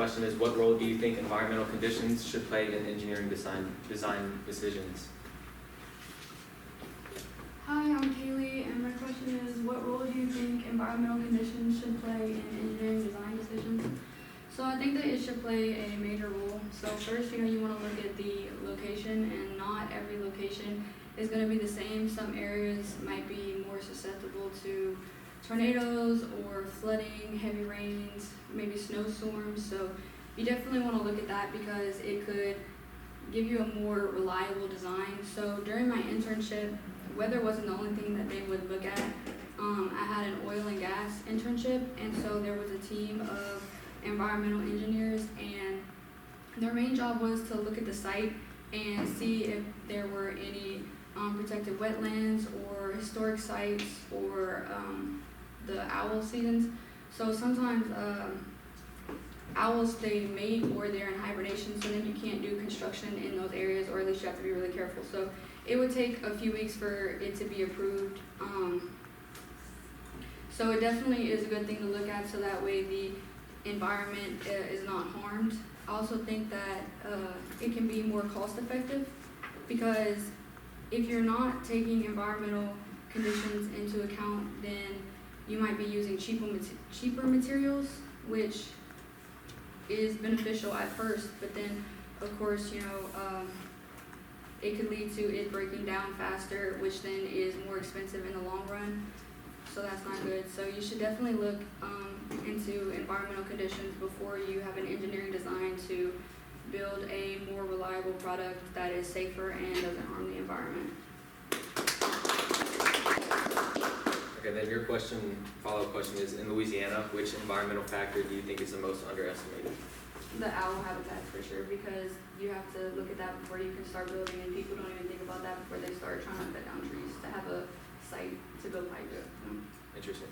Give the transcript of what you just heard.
question is, what role do you think environmental conditions should play in engineering design decisions? Hi, I'm Caylee, and my question is, what role do you think environmental conditions should play in engineering design decisions? So I think that it should play a major role. So first, you want to look at the location, and not every location is going to be the same. Some areas might be more susceptible to tornadoes or flooding, heavy rains, maybe snowstorms. So you definitely want to look at that because it could give you a more reliable design. So during my internship, weather wasn't the only thing that they would look at. I had an oil and gas internship, and so there was a team of environmental engineers, and their main job was to look at the site and see if there were any protected wetlands or historic sites or the owl seasons. So sometimes owls, they mate or they're in hibernation, so then you can't do construction in those areas, or at least you have to be really careful. So it would take a few weeks for it to be approved. So it definitely is a good thing to look at, so that way the environment is not harmed. I also think that it can be more cost effective, because if you're not taking environmental conditions into account, then you might be using cheaper materials, which is beneficial at first, but then of course it could lead to it breaking down faster, which then is more expensive in the long run. So that's not good. So you should definitely look into environmental conditions before you have an engineering design to build a more reliable product that is safer and doesn't harm the environment. Okay, then your follow-up question is, in Louisiana, which environmental factor do you think is the most underestimated? The owl habitat, for sure, because you have to look at that before you can start building, and people don't even think about that before they start trying to cut down trees to have a site to build hydro. Interesting.